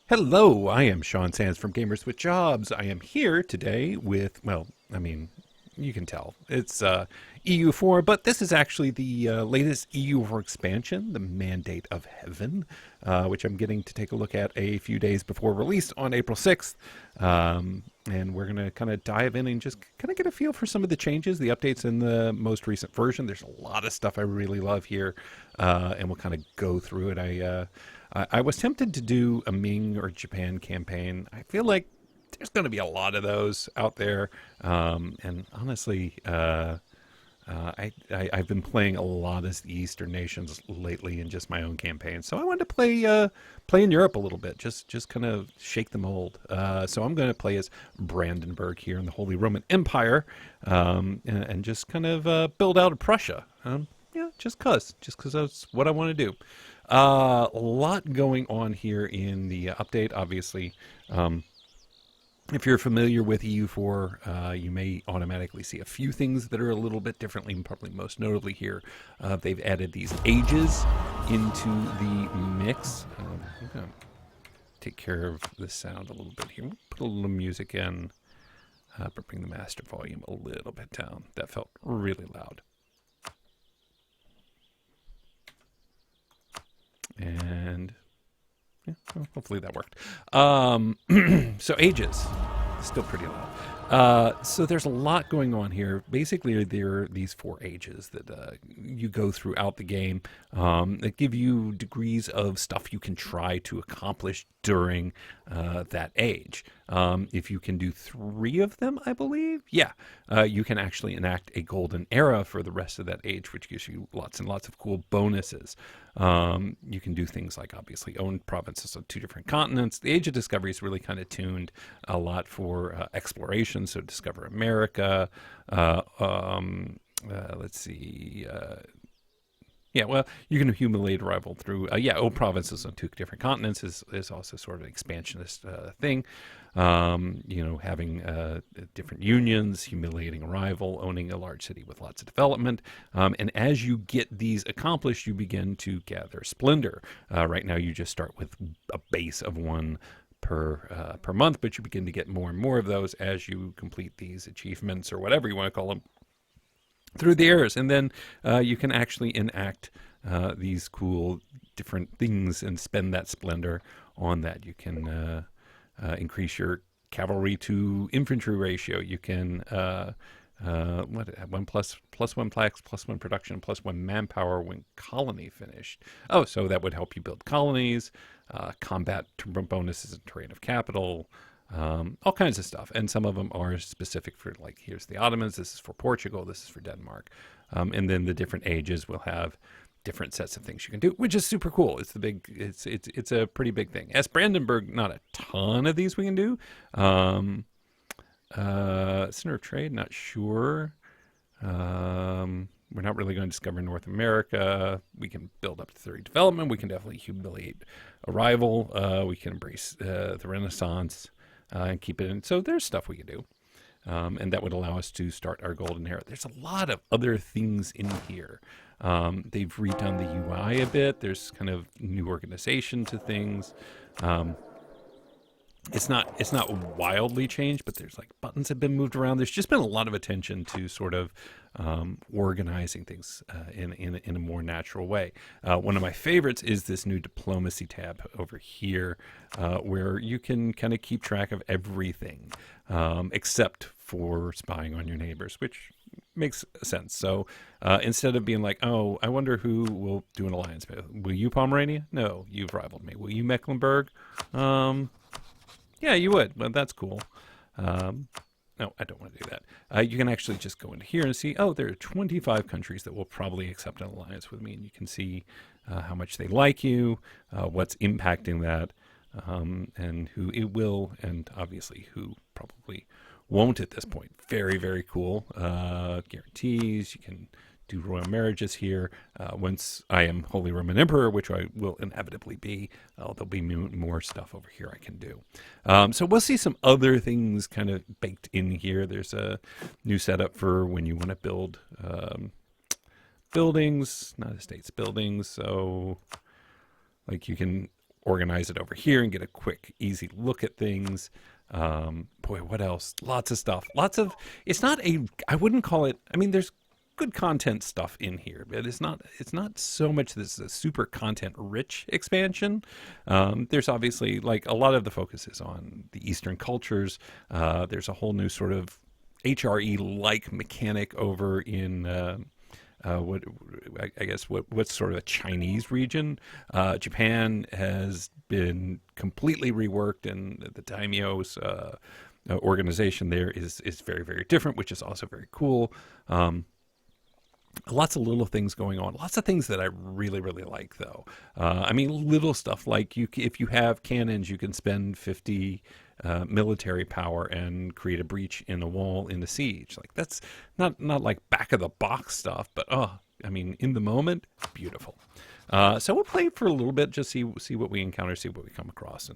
Hello, I am Sean Sands from Gamers with Jobs. I am here today with, well, you can tell it's EU4, but this is actually the latest EU4 expansion, the Mandate of Heaven, which I'm getting to take a look at a few days before release on April 6th. And we're going to kind of dive in and just kind of get a feel for some of the changes, the updates in the most recent version. There's a lot of stuff I really love here, and we'll kind of go through it. I was tempted to do a Ming or Japan campaign. I feel like there's going to be a lot of those out there, and honestly, I've been playing a lot of the Eastern nations lately in just my own campaign. So I wanted to play in Europe a little bit, just kind of shake the mold. So I'm going to play as Brandenburg here in the Holy Roman Empire, and just kind of build out of Prussia. Yeah, just cause that's what I want to do. A lot going on here in the update. Obviously, if you're familiar with EU4, you may automatically see a few things that are a little bit differently, probably most notably here. They've added these ages into the mix. I'm going to take care of the sound a little bit here. Put a little music in, but bring the master volume a little bit down. That felt really loud. And yeah, well, hopefully that worked. So ages, still pretty loud. So there's a lot going on here. Basically, there are these four ages that you go throughout the game that give you degrees of stuff you can try to accomplish during that age. If you can do three of them, I believe, yeah, you can actually enact a golden era for the rest of that age, which gives you lots and lots of cool bonuses. You can do things like obviously own provinces on two different continents. The Age of Discovery is really kind of tuned a lot for exploration, so discover America. Let's see. Yeah, well, you can accumulate a rival through, own provinces on two different continents is also sort of an expansionist thing. Having different unions, humiliating a rival, owning a large city with lots of development. And as you get these accomplished, you begin to gather splendor. Right now, you just start with a base of one per month, but you begin to get more and more of those as you complete these achievements or whatever you want to call them through the eras. And then you can actually enact these cool different things and spend that splendor on that. You can increase your cavalry to infantry ratio. You can one plus one plaques, plus one production, plus one manpower when colony finished. Oh, so that would help you build colonies, combat bonuses and terrain of capital, all kinds of stuff. And some of them are specific for, like, here's the Ottomans, this is for Portugal, this is for Denmark. And then the different ages will have different sets of things you can do, which is super cool. It's a pretty big thing. As Brandenburg, not a ton of these we can do. Center of trade, not sure. We're not really going to discover North America. We can build up to 30 development. We can definitely humiliate a rival. We can embrace the Renaissance and keep it in. So there's stuff we can do. And that would allow us to start our golden era. There's a lot of other things in here. They've redone the UI a bit. There's kind of new organization to things. It's not wildly changed, but there's like buttons have been moved around. There's just been a lot of attention to sort of organizing things in a more natural way. One of my favorites is this new diplomacy tab over here, where you can kind of keep track of everything except for spying on your neighbors, which makes sense. So instead of being like, oh, I wonder who will do an alliance. Will you Pomerania? No, you've rivaled me. Will you Mecklenburg? Yeah, you would, but that's cool. No, I don't want to do that. You can actually just go into here and see, oh, there are 25 countries that will probably accept an alliance with me. And you can see how much they like you, what's impacting that, and who it will, and obviously who probably won't at this point. Very, very cool. Guarantees. You can do royal marriages here. Once I am Holy Roman Emperor, which I will inevitably be, there'll be more stuff over here I can do. So we'll see some other things kind of baked in here. There's a new setup for when you want to build buildings, not estates, buildings. So like you can organize it over here and get a quick, easy look at things. Boy, what else? Lots of stuff. It's not I wouldn't call it, I mean, there's good content stuff in here, but it's not so much this is a super content rich expansion. There's obviously, like, a lot of the focus is on the Eastern cultures. There's a whole new sort of HRE-like mechanic over in what's sort of a Chinese region. Japan has been completely reworked, and the daimyo's organization there is very, very different, which is also very cool. Lots of little things going on. Lots of things that I really, really like, though. I mean, little stuff like if you have cannons, you can spend 50 military power and create a breach in a wall in the siege. Like, that's not like back of the box stuff, but I mean, in the moment, beautiful. So we'll play for a little bit, just see what we encounter, see what we come across,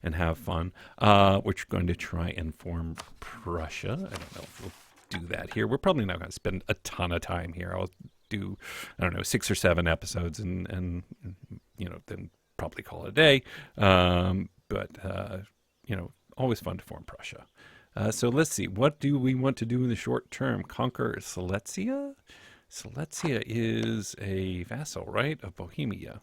and have fun. We're going to try and form Prussia. I don't know if we'll do that here. We're probably not going to spend a ton of time here. I'll do, I don't know, 6 or 7 episodes and then probably call it a day. But always fun to form Prussia. So let's see. What do we want to do in the short term? Conquer Silesia? Silesia is a vassal, right, of Bohemia.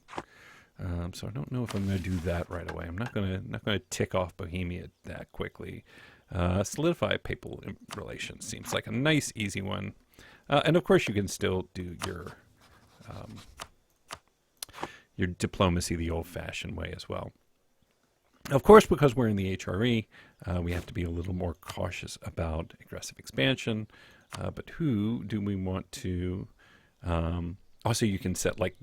So I don't know if I'm going to do that right away. I'm not going to tick off Bohemia that quickly. Solidify papal relations seems like a nice, easy one. And of course, you can still do your diplomacy the old-fashioned way as well. Of course, because we're in the HRE, we have to be a little more cautious about aggressive expansion. But who do we want to... also, you can set, like,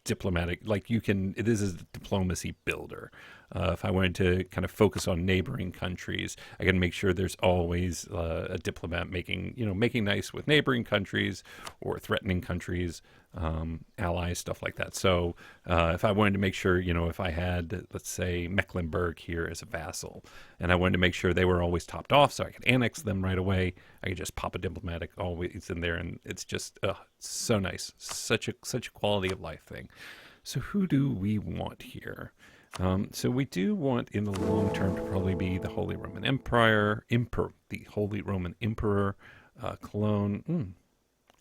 diplomatic, like this is a diplomacy builder. If I wanted to kind of focus on neighboring countries, I can make sure there's always a diplomat making nice with neighboring countries or threatening countries, allies, stuff like that. So if I wanted to make sure, if I had, let's say, Mecklenburg here as a vassal, and I wanted to make sure they were always topped off so I could annex them right away, I could just pop a diplomatic always in there, and it's just so nice. Such a quality of life thing. So who do we want here? So we do want in the long term to probably be the Holy Roman Empire, the Holy Roman Emperor, Cologne.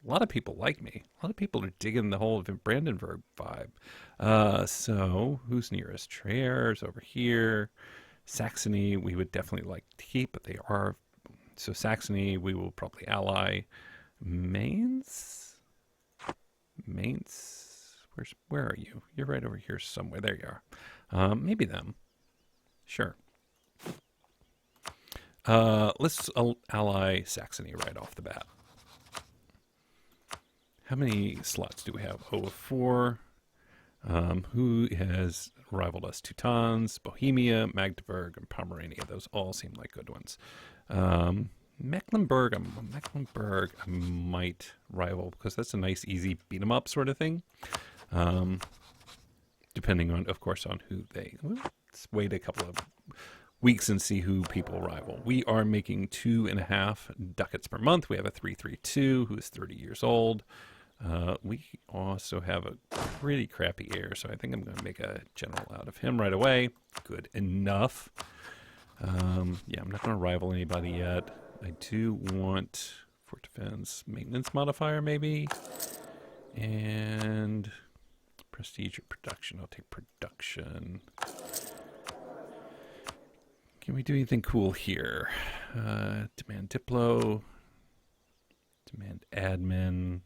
A lot of people like me. A lot of people are digging the whole Brandenburg vibe. So who's nearest? Trier's over here. Saxony, we would definitely like to keep, but they are. So Saxony, we will probably ally. Mainz? Where are you? You're right over here somewhere. There you are. Maybe them. Sure. Let's ally Saxony right off the bat. How many slots do we have? 4. Who has rivaled us? Teutons, Bohemia, Magdeburg, and Pomerania. Those all seem like good ones. Mecklenburg I might rival because that's a nice, easy beat 'em up sort of thing. Depending on, of course, on who they... Let's wait a couple of weeks and see who people rival. We are making 2.5 ducats per month. We have a 332 who is 30 years old. We also have a pretty crappy heir, so I think I'm going to make a general out of him right away. Good enough. Yeah, I'm not going to rival anybody yet. I do want fort defense maintenance modifier, maybe. And prestige or production. I'll take production. Can we do anything cool here? Demand Diplo. Demand admin.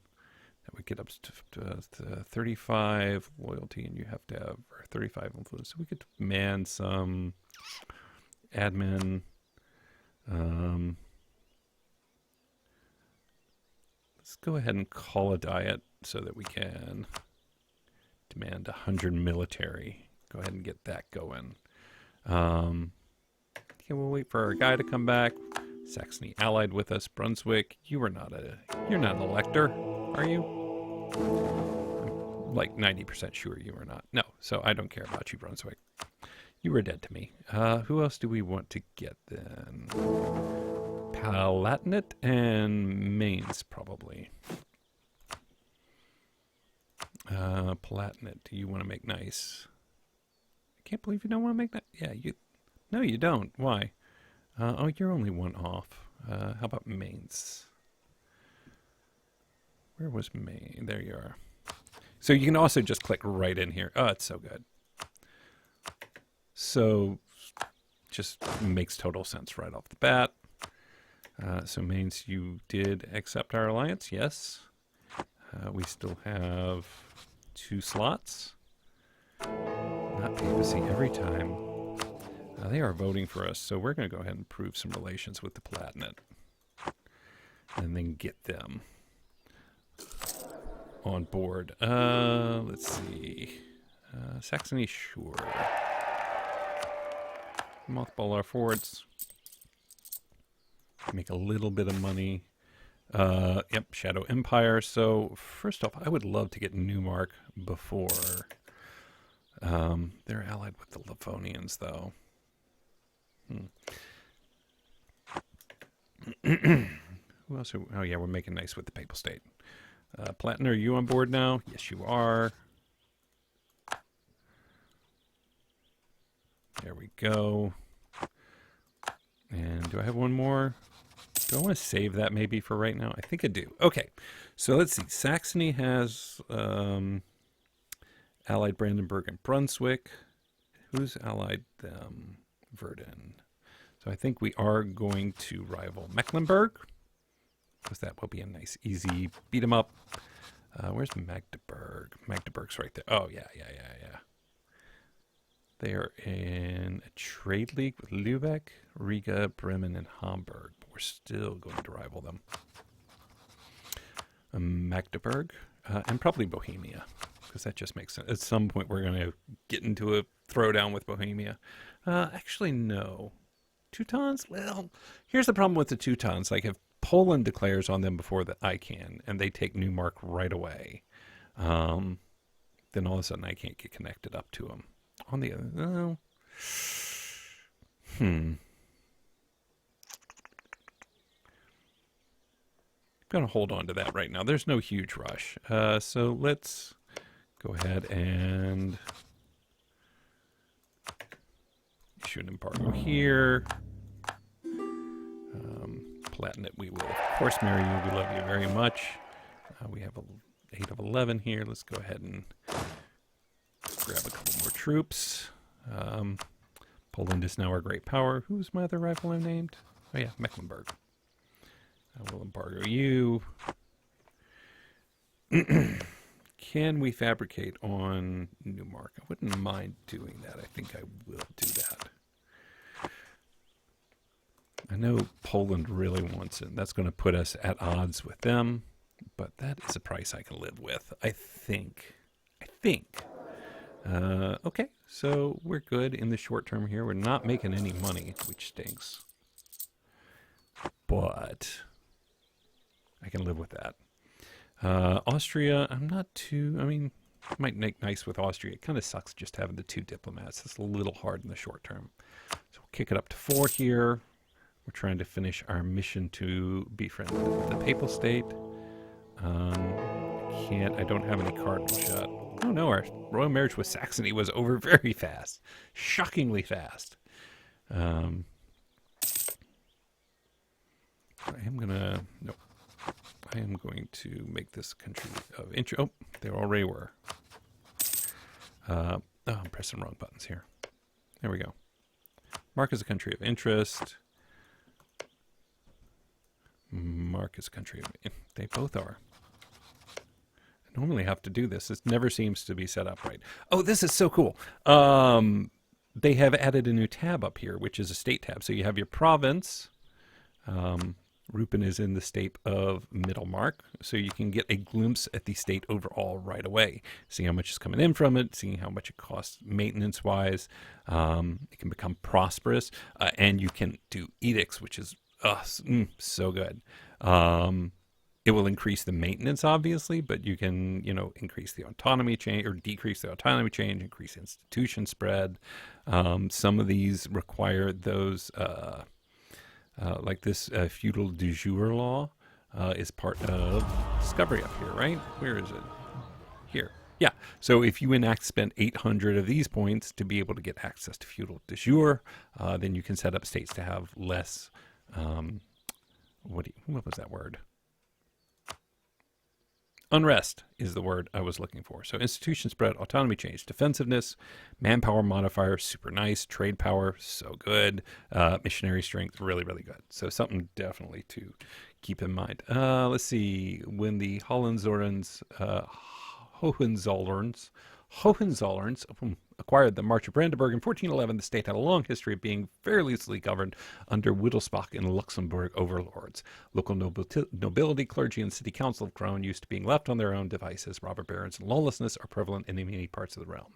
That would get up to 35 loyalty, and you have to have 35 influence. So we could demand some admin. Let's go ahead and call a diet so that we can demand 100 military. Go ahead and get that going. Okay, we'll wait for our guy to come back. Saxony allied with us. Brunswick, you're not an elector, are you? I'm like 90% sure you are not. No, so I don't care about you, Brunswick. You were dead to me. Who else do we want to get then? Palatinate and Mainz, probably. Palatinate, do you want to make nice? can't believe you don't want to make that. Yeah, no, you don't. Why? Oh, you're only one off. How about Mainz? Where was Maine? There you are. So you can also just click right in here. Oh, it's so good. So just makes total sense right off the bat. So Mainz, you did accept our alliance, yes. We still have 2 slots. Not papacy every time. They are voting for us, so we're going to go ahead and prove some relations with the Palatinate. And then get them on board. Let's see. Saxony, sure. Mothball our forts. Make a little bit of money. Yep, Shadow Empire. So first off, I would love to get Newmark before. They're allied with the Livonians, though. Who else? Oh yeah, we're making nice with the Papal State. Palatinate, are you on board now? Yes, you are. There we go. And do I have one more? Do I want to save that maybe for right now? I think I do. Okay, so let's see. Saxony has allied Brandenburg and Brunswick. Who's allied them? Verdun. So I think we are going to rival Mecklenburg, because that will be a nice, easy beat 'em up. Where's Magdeburg? Magdeburg's right there. Oh, yeah. They are in a trade league with Lübeck, Riga, Bremen, and Hamburg. But we're still going to rival them. Magdeburg, and probably Bohemia, because that just makes sense. At some point, we're going to get into a throwdown with Bohemia. Actually, no. Teutons? Well, here's the problem with the Teutons. Like, if Poland declares on them before that I can, and they take Newmark right away, then all of a sudden I can't get connected up to them. On the other, I'm going to hold on to that right now. There's no huge rush. So let's go ahead and issue an embargo here. Palatinate, we will of course marry you. We love you very much. We have 8 of 11 here. Let's go ahead and grab a couple more troops. Poland is now our great power. Who's my other rival I named? Oh yeah, Mecklenburg. I will embargo you. Can we fabricate on Newmark? I wouldn't mind doing that. I think I will do that. I know Poland really wants it. That's going to put us at odds with them, but that is a price I can live with. I think. Okay, so we're good in the short term here. We're not making any money, which stinks. But I can live with that. Austria, I'm not too, I mean, might make nice with Austria. It kind of sucks just having the 2 diplomats. It's a little hard in the short term. So we'll kick it up to 4 here. We're trying to finish our mission to befriend the Papal State. I don't have any cardinal shot. Oh no, our royal marriage with Saxony was over very fast. Shockingly fast. I am going to make this country of interest. Oh, they already were. I'm pressing wrong buttons here. There we go. Mark as a country of interest. Mark as a country of... They both are. I normally have to do this. This never seems to be set up right. Oh, this is so cool. They have added a new tab up here, which is a state tab. So you have your province. Rupen is in the state of Middlemark, so you can get a glimpse at the state overall right away. Seeing how much is coming in from it, seeing how much it costs maintenance-wise. It can become prosperous, and you can do edicts, which is so good. It will increase the maintenance, obviously, but you can, increase the autonomy change or decrease the autonomy change, increase institution spread. Some of these require those... like this feudal de jure law is part of discovery up here, right? Where is it? Here. Yeah. So if you spend 800 of these points to be able to get access to feudal de jure, then you can set up states to have less. Um, what was that word? Unrest is the word I was looking for. So institution spread, autonomy change, defensiveness, manpower modifier, super nice, trade power, so good, missionary strength, really, really good. So something definitely to keep in mind. Let's see, when the Hohenzollerns acquired the March of Brandenburg in 1411, the state had a long history of being fairly loosely governed under Wittelsbach and Luxembourg overlords. Local nobility, clergy, and city council have grown used to being left on their own devices. Robber barons and lawlessness are prevalent in many parts of the realm.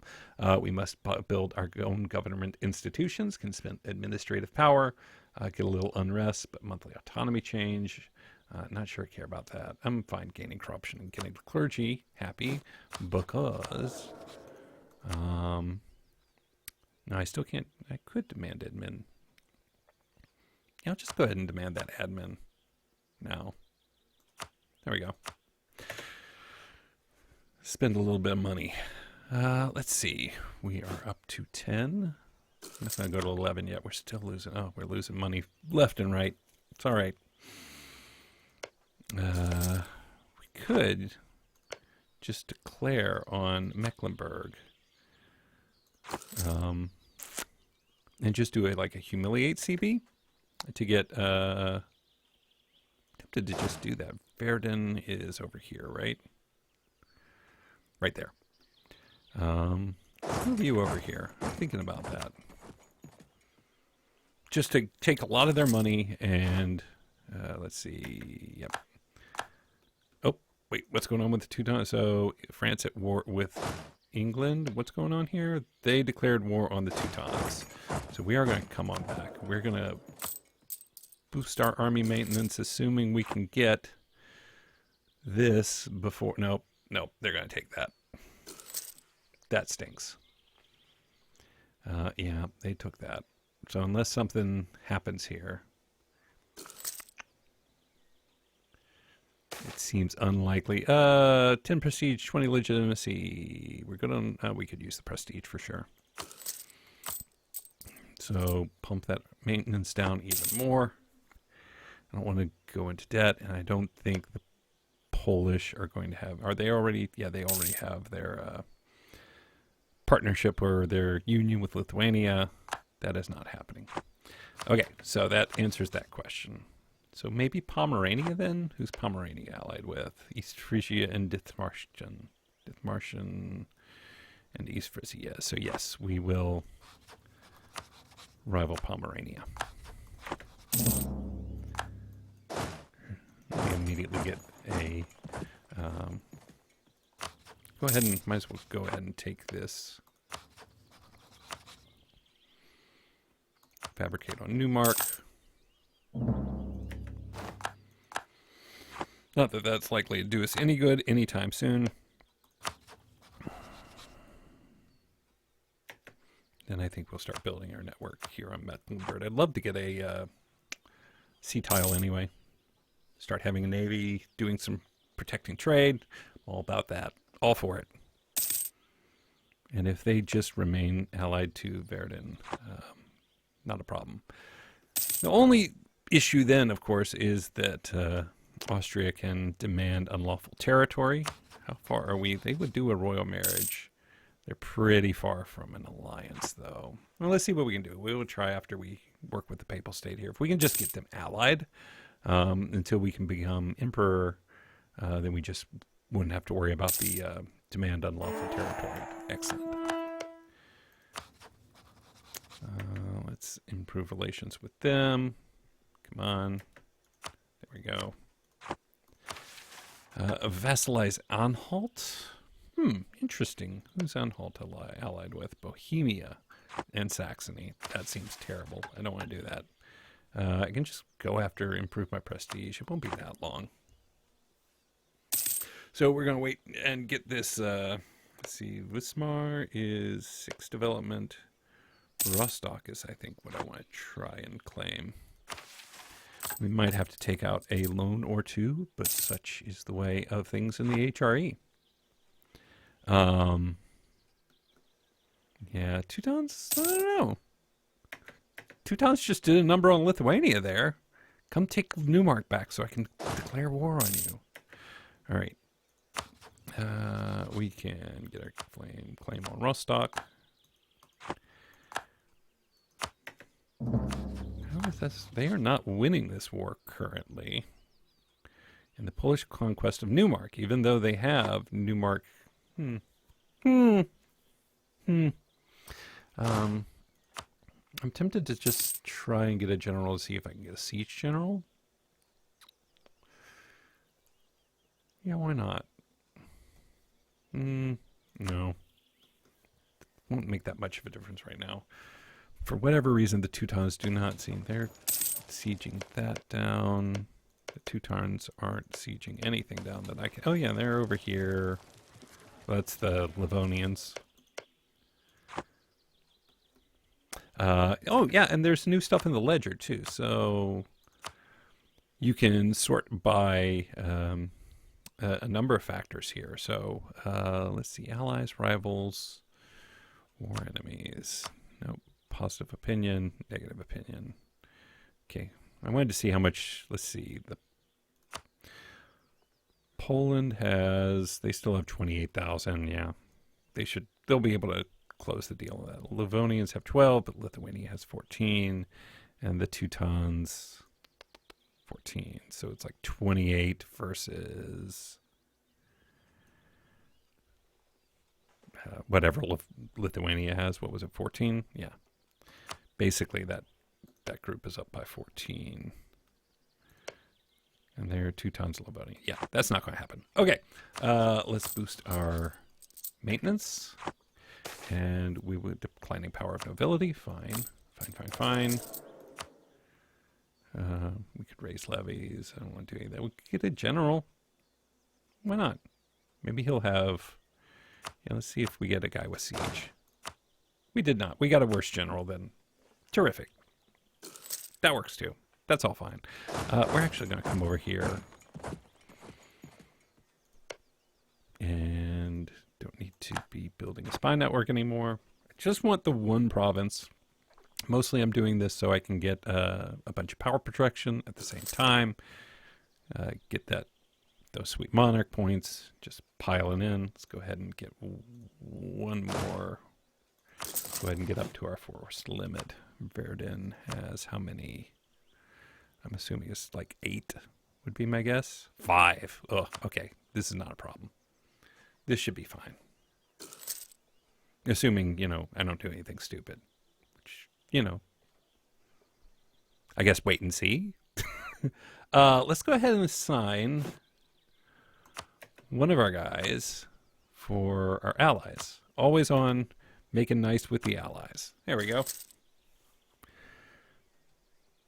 We must build our own government institutions, can spend administrative power, get a little unrest, but monthly autonomy change. Not sure I care about that. I'm fine gaining corruption and getting the clergy happy because no, I still can't. I could demand admin. Yeah, I'll just go ahead and demand that admin now. There we go. Spend a little bit of money. Let's see. We are up to 10. I'm not going to go to 11 yet. We're still losing. Oh, we're losing money left and right. It's all right. We could just declare on Mecklenburg, and just do like a humiliate CB to get. Tempted to just do that. Verden is over here, right? Right there. Move you over here. I'm thinking about that. Just to take a lot of their money and let's see. Yep. Wait, what's going on with the Teutons? So France at war with England. What's going on here? They declared war on the Teutons. So we are going to come on back. We're going to boost our army maintenance, assuming we can get this before. Nope, they're going to take that. That stinks. Yeah, they took that. So unless something happens here, it seems unlikely. 10 prestige, 20 legitimacy. We're good on. We could use the prestige for sure. So pump that maintenance down even more. I don't want to go into debt, and I don't think the Polish are going to have. Are they already? Yeah, they already have their partnership or their union with Lithuania. That is not happening. Okay, so that answers that question. So maybe Pomerania then? Who's Pomerania allied with? East Frisia and Dithmarschen. Dithmarschen and East Frisia. So yes, we will rival Pomerania. We immediately get a... go ahead and... Might as well go ahead and take this. Fabricate on Newmark. Not that that's likely to do us any good anytime soon. Then I think we'll start building our network here on Mecklenburg. I'd love to get a sea tile anyway. Start having a navy, doing some protecting trade. All about that. All for it. And if they just remain allied to Verden, not a problem. The only issue then, of course, is that Austria can demand unlawful territory. How far are we? They would do a royal marriage. They're pretty far from an alliance, though. Well, let's see what we can do. We will try after we work with the Papal State here. If we can just get them allied until we can become emperor, then we just wouldn't have to worry about the demand unlawful territory. Excellent. Let's improve relations with them. Come on. There we go. Vassalize Anhalt. Interesting. Who's Anhalt allied with? Bohemia and Saxony. That seems terrible. I don't want to do that. I can just go after improve my prestige. It won't be that long. So we're going to wait and get this. Let's see. Wismar is 6 development. Rostock is, I think, what I want to try and claim. We might have to take out a loan or two, but such is the way of things in the HRE. Yeah, Teutons, I don't know. Teutons just did a number on Lithuania there. Come take Newmark back so I can declare war on you. All right. We can get our claim on Rostock. How is this? They are not winning this war currently. In the Polish conquest of Newmark, even though they have Newmark. I'm tempted to just try and get a general to see if I can get a siege general. Yeah, why not? No. Won't make that much of a difference right now. For whatever reason, the Teutons do not seem... They're sieging that down. The Teutons aren't sieging anything down that I can... Oh yeah, they're over here. That's the Livonians. Oh yeah, and there's new stuff in the ledger too. So you can sort by a number of factors here. So let's see, allies, rivals, war enemies. Nope. Positive opinion, negative opinion. Okay, I wanted to see how much. Let's see. The Poland has. They still have 28,000. Yeah, they'll be able to close the deal. Livonians have 12, but Lithuania has 14, and the Teutons 14. So it's like 28 versus whatever Lithuania has. What was it? 14? Yeah. Basically, that group is up by 14. And they're Teutons, Livonia. Yeah, that's not going to happen. Okay, let's boost our maintenance. And we would declining power of nobility. Fine. We could raise levies. I don't want to do any of that. We could get a general. Why not? Maybe he'll have... Yeah, let's see if we get a guy with siege. We did not. We got a worse general then. Terrific. That works too. That's all fine. We're actually going to come over here. And don't need to be building a spy network anymore. I just want the one province. Mostly I'm doing this so I can get a bunch of power protection at the same time. Get those sweet monarch points just piling in. Let's go ahead and get one more. Go ahead and get up to our force limit. Verdun has how many? I'm assuming it's like 8 would be my guess. 5. Oh, okay. This is not a problem. This should be fine. Assuming, I don't do anything stupid. Which, I guess wait and see. Let's go ahead and assign one of our guys for our allies. Always on making nice with the allies. There we go.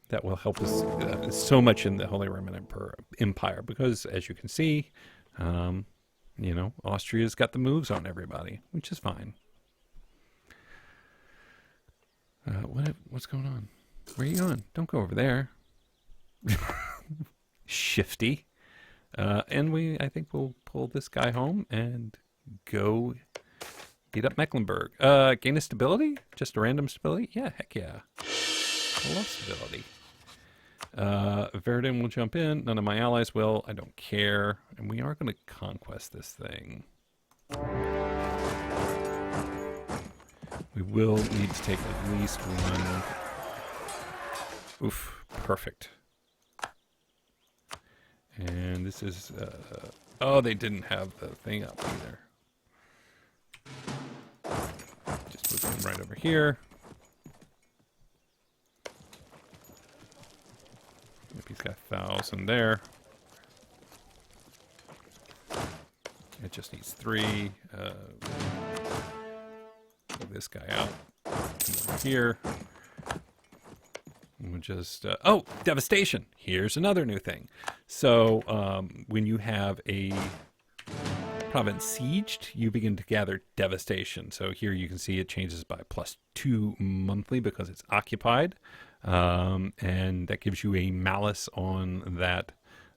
That will help us so much in the Holy Roman Empire because, as you can see, Austria's got the moves on everybody, which is fine. What's going on? Where are you going? Don't go over there. Shifty. And I think we'll pull this guy home and go beat up Mecklenburg. Gain a stability? Just a random stability? Yeah, heck yeah. I love stability. Verdun will jump in. None of my allies will. I don't care. And we are going to conquest this thing. We will need to take at least one. Oof, perfect. And this is, oh, they didn't have the thing up either. Just put them right over here. Yep, he's got 1,000 there. It just needs 3. Pull this guy out. Come over here. And we'll just... oh, devastation! Here's another new thing. So, when you have a province sieged, you begin to gather devastation. So here you can see it changes by +2 monthly because it's occupied. And that gives you a malus on that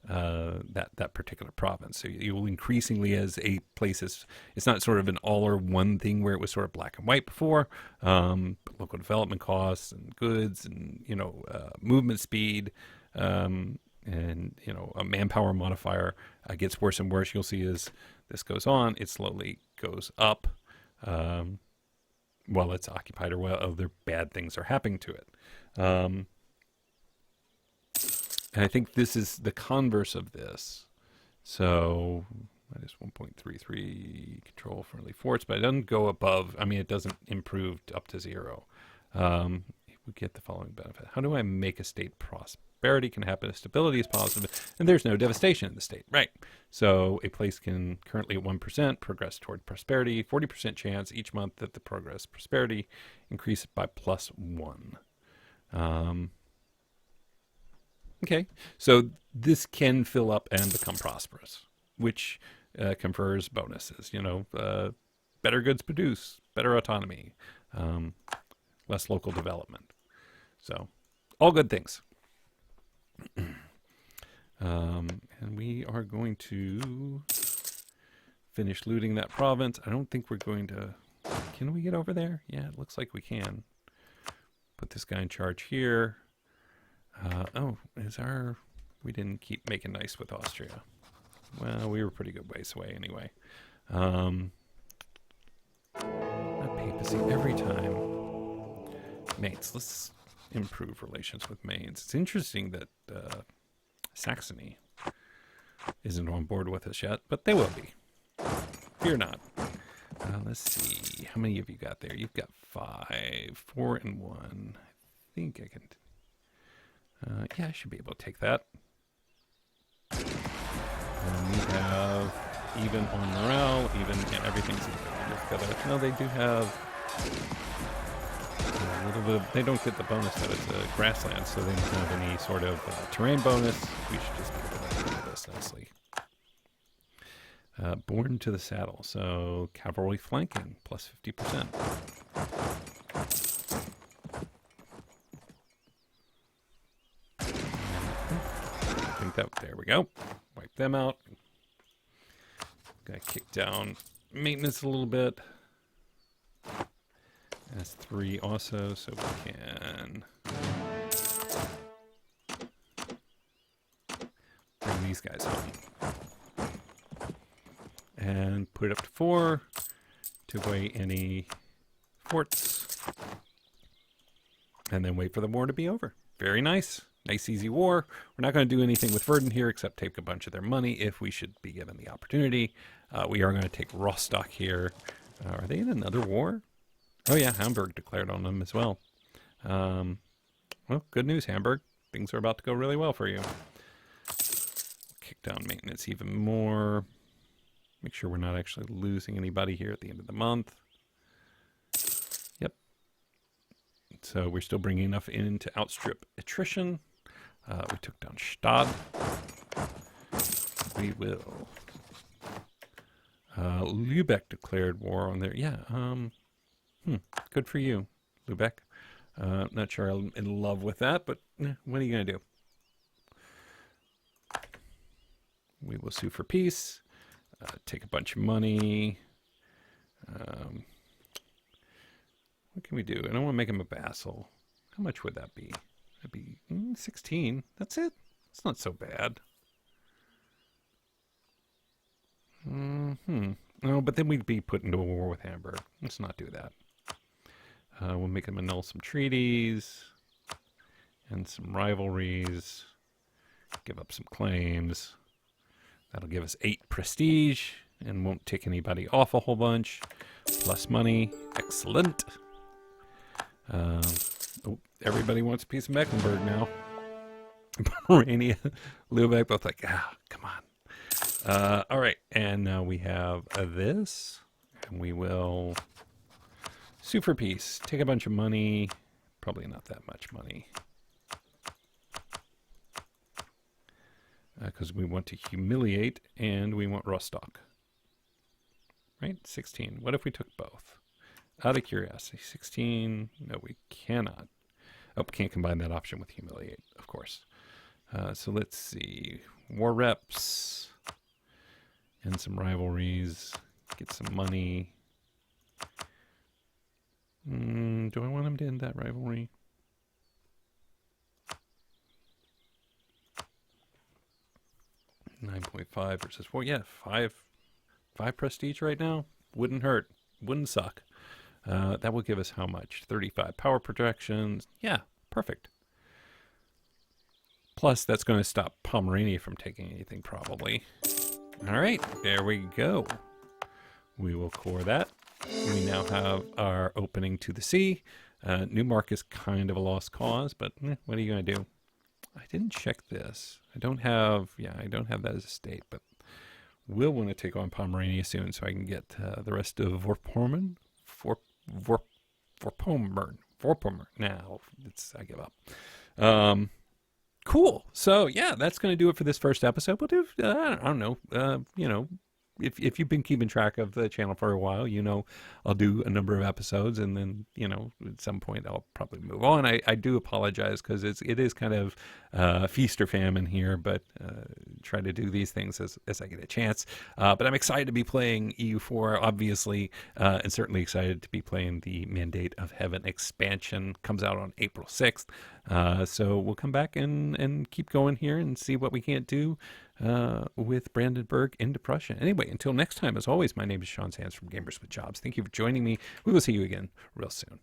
that particular province. So you will increasingly, as a place is, it's not sort of an all or one thing where it was sort of black and white before. But local development costs and goods and movement speed and a manpower modifier gets worse and worse. You'll see as this goes on, it slowly goes up while it's occupied or while other bad things are happening to it. And I think this is the converse of this. So minus 1.33 control friendly forts, but it doesn't go above. I mean, it doesn't improve up to 0. We get the following benefit. How do I make a state prosperity can happen if stability is positive and there's no devastation in the state? Right. So a place can currently at 1% progress toward prosperity, 40% chance each month that the progress prosperity increase by +1. Okay, so this can fill up and become prosperous, which confers bonuses. Better goods produce, better autonomy, less local development. So, all good things. And we are going to finish looting that province. I don't think we're going to... Can we get over there? Yeah, it looks like we can. Put this guy in charge here. We didn't keep making nice with Austria. Well, we were pretty good ways away anyway. Not papacy every time. Mainz, let's improve relations with Mainz. It's interesting that Saxony isn't on board with us yet, but they will be. Fear not. Let's see. How many have you got there? You've got 5, 4, and 1. I think I can... yeah, I should be able to take that. And we have even on morale, everything's together. No, they do have a little bit. They don't get the bonus that it's a grassland, so they don't have any sort of terrain bonus. We should just be able to do this nicely. Born to the saddle, so cavalry flanking plus 50%. There we go. Wipe them out. Gotta kick down maintenance a little bit. That's 3 also, so we can bring these guys home. And put it up to 4 to weigh any forts. And then wait for the war to be over. Very nice. Nice, easy war. We're not going to do anything with Verdun here except take a bunch of their money if we should be given the opportunity. We are going to take Rostock here. Are they in another war? Oh, yeah, Hamburg declared on them as well. Well, good news, Hamburg. Things are about to go really well for you. Kick down maintenance even more. Make sure we're not actually losing anybody here at the end of the month. Yep. So we're still bringing enough in to outstrip attrition. We took down Stad. We will. Lübeck declared war on there. Yeah. Good for you, Lübeck. Not sure I'm in love with that, but what are you going to do? We will sue for peace. Take a bunch of money. What can we do? I don't want to make him a vassal. How much would that be? That'd be 16. That's it. It's not so bad. No, but then we'd be put into a war with Hamburg. Let's not do that. We'll make him annul some treaties and some rivalries. Give up some claims. That'll give us 8 prestige and won't tick anybody off a whole bunch. Plus money. Excellent. Everybody wants a piece of Mecklenburg now. Pomerania, Lübeck, both like, come on. All right, and now we have this, and we will sue for peace. Take a bunch of money. Probably not that much money. Because we want to humiliate, and we want Rostock. Right? 16. What if we took both? Out of curiosity. 16. No, we cannot. Oh, can't combine that option with humiliate, of course. So let's see. War reps and some rivalries. Get some money. Do I want him to end that rivalry? $9.5 versus 4. Yeah, five prestige right now. Wouldn't hurt. Wouldn't suck. That will give us how much? 35 power projections. Yeah, perfect. Plus, that's going to stop Pomerania from taking anything, probably. All right, there we go. We will core that. We now have our opening to the sea. Newmark is kind of a lost cause, but what are you going to do? I didn't check this. I don't have that as a state, but we'll want to take on Pomerania soon so I can get the rest of Vorpommern. Vorpommern. Now, I give up. Cool. So, yeah, that's going to do it for this first episode. We'll do, I don't know, if you've been keeping track of the channel for a while, I'll do a number of episodes, and then, at some point I'll probably move on. I do apologize because it is kind of feast or famine here, but try to do these things as I get a chance. But I'm excited to be playing EU4, obviously, and certainly excited to be playing the Mandate of Heaven expansion. Comes out on April 6th. So we'll come back and keep going here and see what we can't do with Brandenburg into Prussia. Anyway, until next time, as always, my name is Sean Sands from Gamers with Jobs. Thank you for joining me. We will see you again real soon.